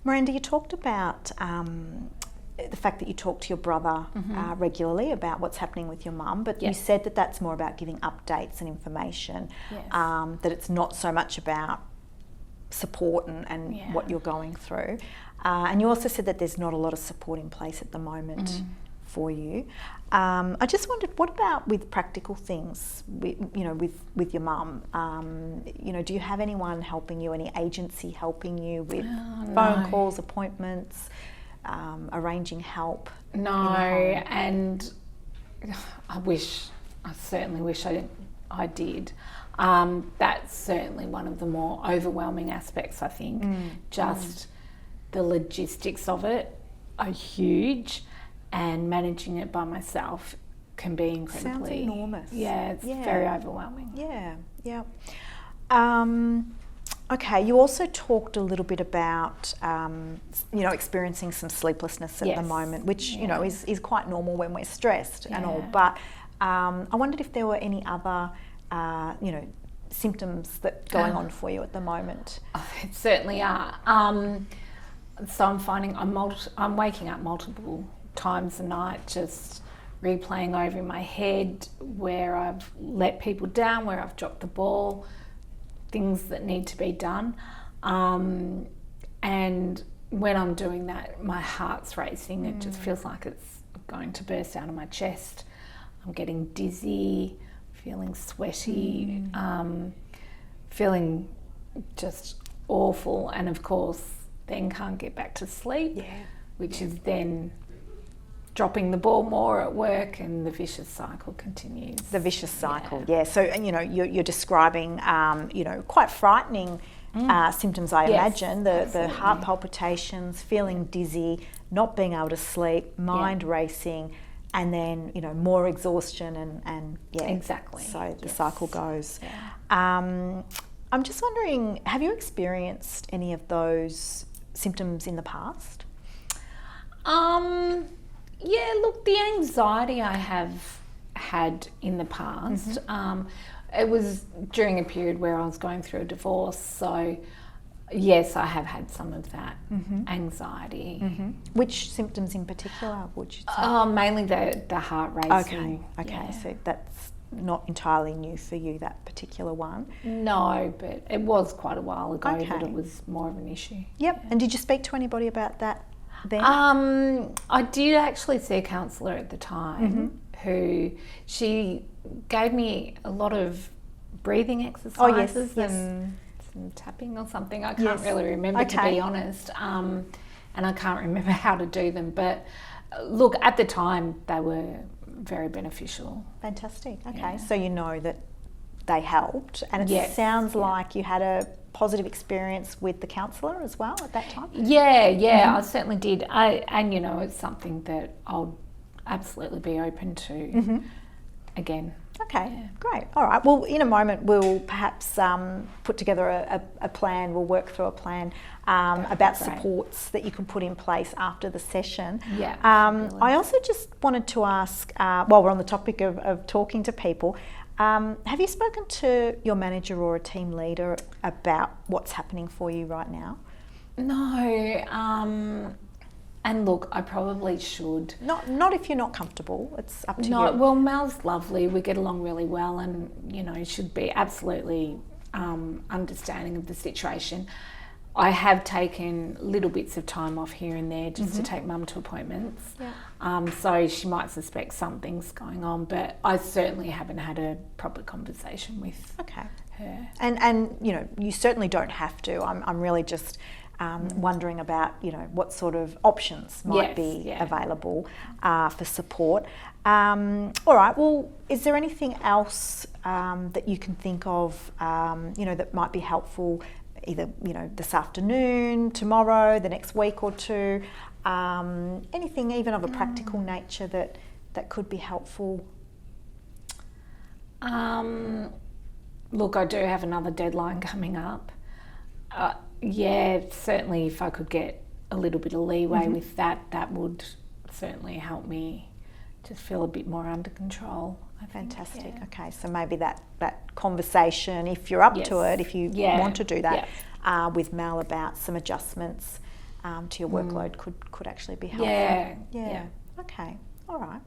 Miranda, you talked about the fact that you talk to your brother regularly about what's happening with your mum, but you said that that's more about giving updates and information, that it's not so much about support and what you're going through. And you also said that there's not a lot of support in place at the moment for you. I just wondered, what about with practical things, with your mum? Do you have anyone helping you, any agency helping you with phone calls, appointments, arranging help? No, and I certainly wish I did. That's certainly one of the more overwhelming aspects, I think. The logistics of it are huge, and managing it by myself can be incredibly... Sounds enormous. Yeah, it's very overwhelming. Yeah. Okay, you also talked a little bit about, experiencing some sleeplessness at the moment, which, is quite normal when we're stressed and all. But I wondered if there were any other, symptoms that going on for you at the moment. Oh, it certainly are. So I'm finding I'm waking up multiple times a night, just replaying over in my head where I've let people down, where I've dropped the ball, things that need to be done. And when I'm doing that, my heart's racing. It just feels like it's going to burst out of my chest. I'm getting dizzy, feeling sweaty, feeling just awful, and of course then can't get back to sleep, which is then dropping the ball more at work, and the vicious cycle continues. The vicious cycle, So, and you're describing, quite frightening symptoms, I imagine. The heart palpitations, feeling dizzy, not being able to sleep, mind racing, and then, more exhaustion and Exactly. So the cycle goes. I'm just wondering, have you experienced any of those symptoms in the past? Look, the anxiety I have had in the past, it was during a period where I was going through a divorce, so yes, I have had some of that anxiety. Which symptoms in particular would you say? Mainly the heart racing. Okay, so that's not entirely new for you, that particular one? No, but it was quite a while ago that it was more of an issue. Yep, and did you speak to anybody about that then? I did actually see a counsellor at the time who she gave me a lot of breathing exercises and some tapping or something. I can't really remember, to be honest, and I can't remember how to do them. But look, at the time they were very beneficial. Fantastic. Okay, so you know that they helped, and it sounds like you had a positive experience with the counsellor as well at that time. I certainly did. And it's something that I'll absolutely be open to again. Okay, great. All right. Well, in a moment we'll perhaps put together a plan. We'll work through a plan about supports that you can put in place after the session. I also just wanted to ask, while we're on the topic of talking to people, have you spoken to your manager or a team leader about what's happening for you right now? No. And look, I probably should. Not if you're not comfortable. It's up to you. Well, Mel's lovely. We get along really well, and should be absolutely understanding of the situation. I have taken little bits of time off here and there just to take Mum to appointments. So she might suspect something's going on, but I certainly haven't had a proper conversation with her. And you certainly don't have to. I'm really just wondering about what sort of options might be available for support. All right. Well, is there anything else that you can think of that might be helpful? Either this afternoon, tomorrow, the next week or two, anything even of a practical nature that could be helpful? Look, I do have another deadline coming up. Certainly if I could get a little bit of leeway with that would certainly help me just feel a bit more under control. Fantastic. Okay, so maybe that conversation, if you're up to it, if you want to do that, with Mel about some adjustments to your workload could actually be helpful. Yeah. Okay. All right.